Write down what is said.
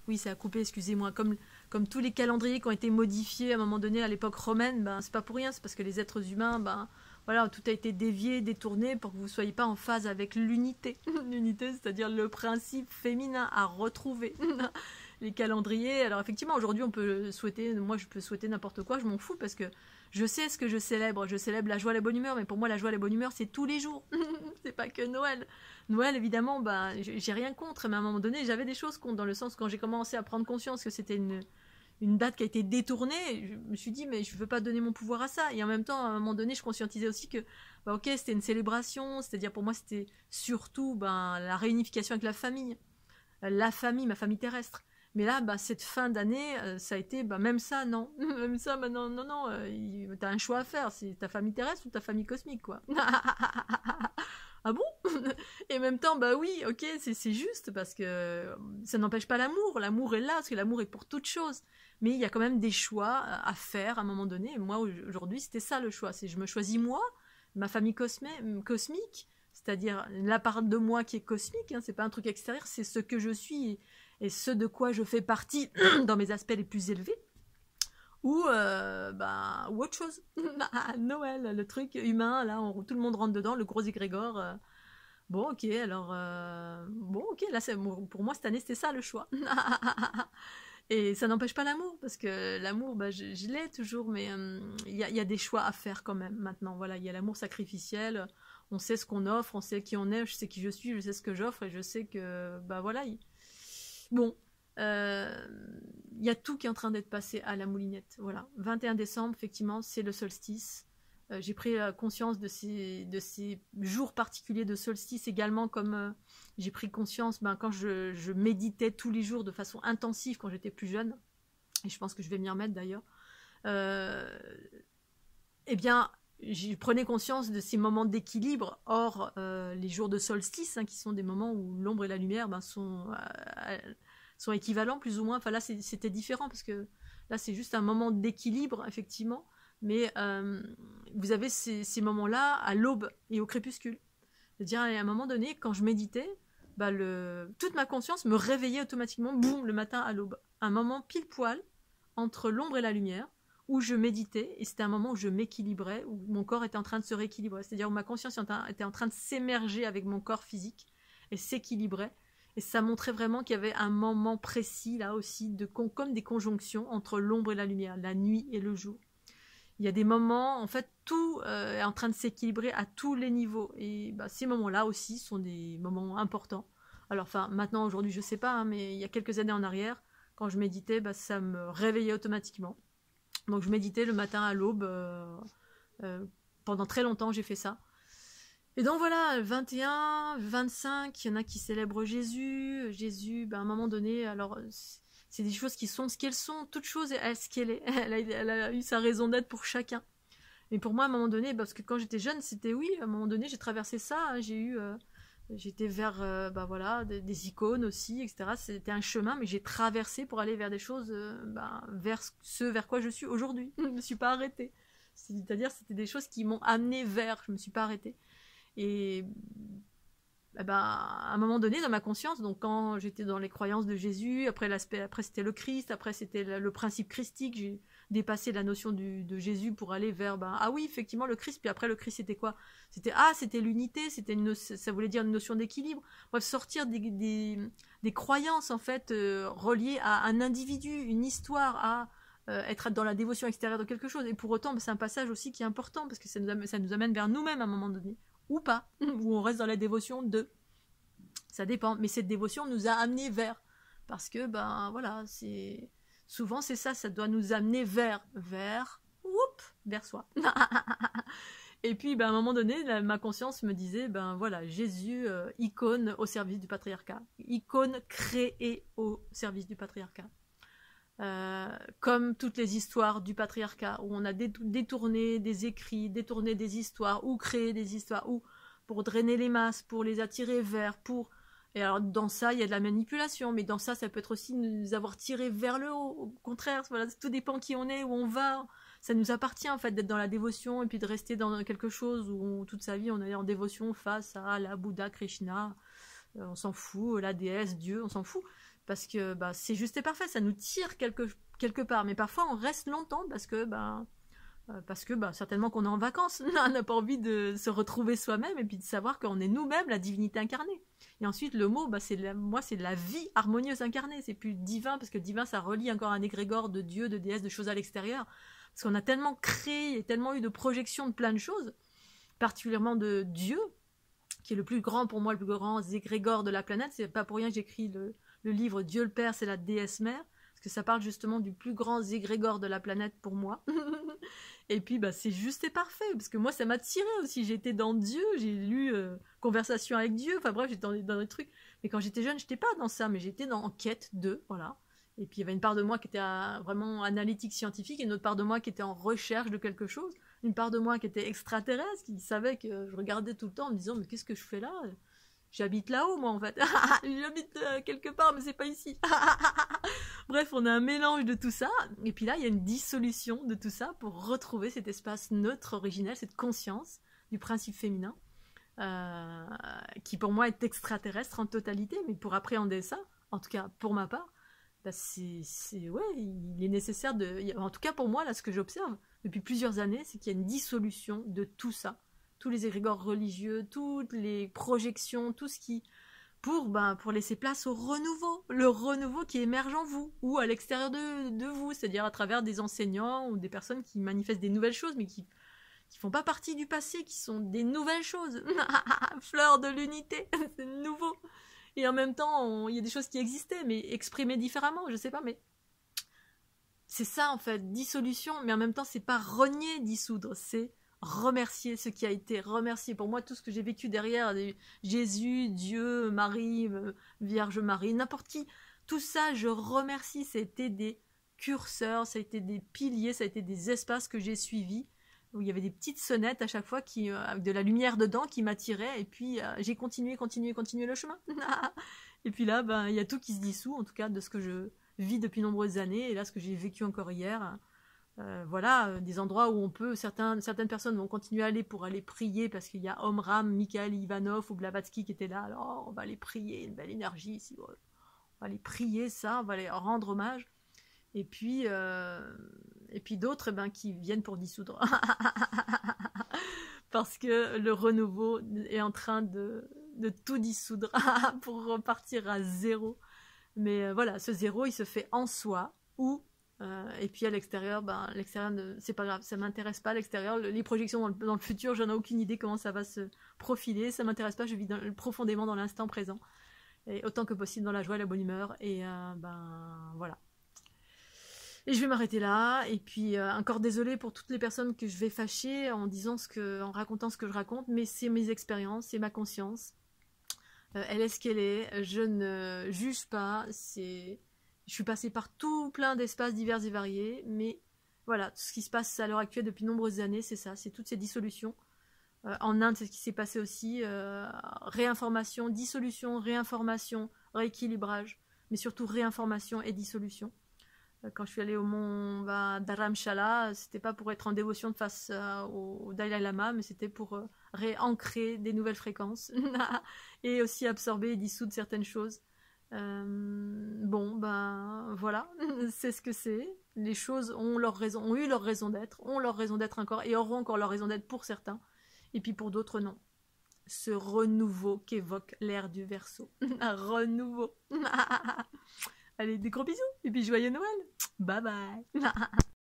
Oui, c'est à couper, excusez-moi. Comme tous les calendriers qui ont été modifiés à un moment donné à l'époque romaine, ben, c'est pas pour rien, c'est parce que les êtres humains, ben, voilà, tout a été dévié, détourné pour que vous ne soyez pas en phase avec l'unité. L'unité, c'est-à-dire le principe féminin à retrouver. Les calendriers, alors effectivement, aujourd'hui, on peut souhaiter, moi je peux souhaiter n'importe quoi, je m'en fous parce que je sais ce que je célèbre la joie, la bonne humeur, mais pour moi, la joie, la bonne humeur, c'est tous les jours. C'est pas que Noël. Noël, évidemment, bah, j'ai rien contre, mais à un moment donné, j'avais des choses contre, dans le sens quand j'ai commencé à prendre conscience que c'était une date qui a été détournée, je me suis dit, mais je veux pas donner mon pouvoir à ça. Et en même temps, à un moment donné, je conscientisais aussi que, bah, ok, c'était une célébration, c'est-à-dire pour moi, c'était surtout ben, la réunification avec la famille, ma famille terrestre. Mais là, bah, cette fin d'année, ça a été, bah, même ça, non. Même ça, bah, non, non, non, t'as un choix à faire, c'est ta famille terrestre ou ta famille cosmique, quoi. Ah bon? Et en même temps, bah oui, ok, c'est juste, parce que ça n'empêche pas l'amour. L'amour est là, parce que l'amour est pour toute chose. Mais il y a quand même des choix à faire à un moment donné. Et moi, aujourd'hui, c'était ça le choix. C'est je me choisis moi, ma famille cosmique, c'est-à-dire la part de moi qui est cosmique, hein, c'est pas un truc extérieur, c'est ce que je suis et ce de quoi je fais partie dans mes aspects les plus élevés, ou ou autre chose. Noël, le truc humain, là, tout le monde rentre dedans, le gros égrégore. Bon, ok, alors, bon, ok, là, pour moi, cette année, c'était ça le choix. Et ça n'empêche pas l'amour, parce que l'amour, bah, je l'ai toujours, mais y a des choix à faire quand même, maintenant. Voilà, il y a l'amour sacrificiel, on sait ce qu'on offre, on sait qui on est, je sais qui je suis, je sais ce que j'offre, et je sais que, bah voilà, bon, y a tout qui est en train d'être passé à la moulinette. Voilà, 21 décembre, effectivement, c'est le solstice. J'ai pris conscience de ces jours particuliers de solstice également, comme j'ai pris conscience quand je méditais tous les jours de façon intensive quand j'étais plus jeune, et je pense que je vais m'y remettre d'ailleurs. Eh bien, je prenais conscience de ces moments d'équilibre, hors les jours de solstice, hein, qui sont des moments où l'ombre et la lumière sont équivalents plus ou moins. Enfin là, c'était différent, parce que là, c'est juste un moment d'équilibre, effectivement, mais vous avez ces moments-là à l'aube et au crépuscule. C'est-à-dire, à un moment donné, quand je méditais, bah, toute ma conscience me réveillait automatiquement, boum, le matin à l'aube. Un moment pile poil entre l'ombre et la lumière, où je méditais, et c'était un moment où je m'équilibrais, où mon corps était en train de se rééquilibrer. C'est-à-dire où ma conscience était en train de s'émerger avec mon corps physique, et s'équilibrait. Et ça montrait vraiment qu'il y avait un moment précis, là aussi, comme des conjonctions entre l'ombre et la lumière, la nuit et le jour. Il y a des moments, en fait, tout est en train de s'équilibrer à tous les niveaux. Et bah, ces moments-là aussi sont des moments importants. Alors, enfin, maintenant, aujourd'hui, je sais pas, hein, mais il y a quelques années en arrière, quand je méditais, bah, ça me réveillait automatiquement. Donc, je méditais le matin à l'aube. Pendant très longtemps, j'ai fait ça. Et donc voilà, 21, 25, il y en a qui célèbrent Jésus. Jésus, bah, à un moment donné, alors... c'est des choses qui sont ce qu'elles sont, toute chose est ce qu'elle est. Elle a eu sa raison d'être pour chacun. Mais pour moi, à un moment donné, parce que quand j'étais jeune, c'était oui, à un moment donné, j'ai traversé ça, hein, j'étais vers voilà, des icônes aussi, etc. C'était un chemin, mais j'ai traversé pour aller vers des choses, vers ce vers quoi je suis aujourd'hui. Je ne me suis pas arrêtée. C'est-à-dire, c'était des choses qui m'ont amené vers, je ne me suis pas arrêtée. Et à un moment donné dans ma conscience, donc quand j'étais dans les croyances de Jésus, après c'était le Christ, après c'était le principe christique, j'ai dépassé la notion de Jésus pour aller vers ah oui, effectivement, le Christ. Puis après, le Christ, c'était quoi? C'était l'unité, ça voulait dire une notion d'équilibre. Bref, sortir des croyances en fait reliées à un individu, une histoire, à être dans la dévotion extérieure de quelque chose. Et pour autant, c'est un passage aussi qui est important, parce que ça nous amène vers nous-mêmes à un moment donné, ou pas, ou on reste dans la dévotion de. Ça dépend, mais cette dévotion nous a amenés vers, parce que voilà, souvent c'est ça doit nous amener vers soi. Et puis à un moment donné, ma conscience me disait voilà, Jésus, icône au service du patriarcat, icône créée au service du patriarcat. Comme toutes les histoires du patriarcat, où on a détourné des écrits, détourné des histoires, ou créé des histoires, ou pour drainer les masses, pour les attirer vers, Et alors dans ça, il y a de la manipulation, mais dans ça peut être aussi nous avoir tiré vers le haut. Au contraire, voilà, tout dépend qui on est, où on va. Ça nous appartient en fait d'être dans la dévotion, et puis de rester dans quelque chose où toute sa vie on est en dévotion face à la Bouddha, Krishna, on s'en fout, la déesse, Dieu, on s'en fout. parce que bah, c'est juste et parfait, ça nous tire quelque part. Mais parfois, on reste longtemps parce que certainement qu'on est en vacances, on n'a pas envie de se retrouver soi-même et puis de savoir qu'on est nous-mêmes la divinité incarnée. Et ensuite, le mot, c'est de la vie harmonieuse incarnée. C'est plus divin, parce que divin, ça relie encore un égrégore de Dieu, de déesse, de choses à l'extérieur. Parce qu'on a tellement créé et tellement eu de projections de plein de choses, particulièrement de Dieu, qui est le plus grand, pour moi, le plus grand égrégore de la planète. C'est pas pour rien que j'écris le livre Dieu le Père, c'est la déesse mère, parce que ça parle justement du plus grand égrégore de la planète pour moi. Et puis c'est juste et parfait, parce que moi ça m'a tiré aussi, j'étais dans Dieu, j'ai lu Conversation avec Dieu, enfin bref, j'étais dans des trucs, mais quand j'étais jeune, j'étais pas dans ça, mais j'étais en quête de, voilà. Et puis il y avait une part de moi qui était vraiment analytique, scientifique, et une autre part de moi qui était en recherche de quelque chose, une part de moi qui était extraterrestre, qui savait que je regardais tout le temps en me disant, mais qu'est-ce que je fais là? J'habite là-haut, moi, en fait. J'habite quelque part, mais c'est pas ici. Bref, on a un mélange de tout ça. Et puis là, il y a une dissolution de tout ça pour retrouver cet espace neutre, originel, cette conscience du principe féminin, qui pour moi est extraterrestre en totalité. Mais pour appréhender ça, en tout cas pour ma part, il est nécessaire de... En tout cas pour moi, là, ce que j'observe depuis plusieurs années, c'est qu'il y a une dissolution de tout ça. Tous les égrégores religieux, toutes les projections, tout ce qui... pour laisser place au renouveau. Le renouveau qui émerge en vous, ou à l'extérieur de vous, c'est-à-dire à travers des enseignants ou des personnes qui manifestent des nouvelles choses, mais qui font pas partie du passé, qui sont des nouvelles choses. Fleur de l'unité, c'est nouveau. Et en même temps, il y a des choses qui existaient, mais exprimées différemment, je sais pas, mais... C'est ça, en fait, dissolution, mais en même temps, c'est pas renier, dissoudre, c'est remercier ce qui a été, remercier. Pour moi, tout ce que j'ai vécu derrière, Jésus, Dieu, Marie, Vierge Marie, n'importe qui, tout ça, je remercie. Ça a été des curseurs, ça a été des piliers, ça a été des espaces que j'ai suivis, où il y avait des petites sonnettes à chaque fois avec de la lumière dedans qui m'attiraient, et puis j'ai continué le chemin. Et puis là, il y a tout qui se dissout, en tout cas de ce que je vis depuis nombreuses années, et là ce que j'ai vécu encore hier. Des endroits où on peut, certaines personnes vont continuer à aller pour aller prier parce qu'il y a Omram, Mikhail Ivanov ou Blavatsky qui étaient là, alors on va aller prier, une belle énergie ici, on va aller prier ça, on va aller rendre hommage. Et puis d'autres qui viennent pour dissoudre. Parce que le renouveau est en train de tout dissoudre pour repartir à zéro. Mais voilà, ce zéro, il se fait en soi, ou et puis à l'extérieur, c'est pas grave, ça m'intéresse pas l'extérieur. Les projections dans le futur, j'en ai aucune idée comment ça va se profiler, ça m'intéresse pas, je vis profondément dans l'instant présent, et autant que possible dans la joie et la bonne humeur, et voilà. Et je vais m'arrêter là, et puis encore désolée pour toutes les personnes que je vais fâcher en racontant ce que je raconte, mais c'est mes expériences, c'est ma conscience. Elle est ce qu'elle est, je ne juge pas, je suis passée par tout plein d'espaces divers et variés, mais voilà, ce qui se passe à l'heure actuelle depuis de nombreuses années, c'est ça, c'est toutes ces dissolutions. En Inde, c'est ce qui s'est passé aussi, réinformation, dissolution, réinformation, rééquilibrage, mais surtout réinformation et dissolution. Quand je suis allée au mont Dharamshala, c'était pas pour être en dévotion face au Dalai Lama, mais c'était pour réancrer des nouvelles fréquences et aussi absorber et dissoudre certaines choses. Voilà, c'est ce que c'est. Les choses ont eu leur raison d'être, ont leur raison d'être encore, et auront encore leur raison d'être pour certains, et puis pour d'autres non. Ce renouveau qu'évoque l'ère du Verseau. Un renouveau. Allez, des gros bisous, et puis joyeux Noël. Bye bye.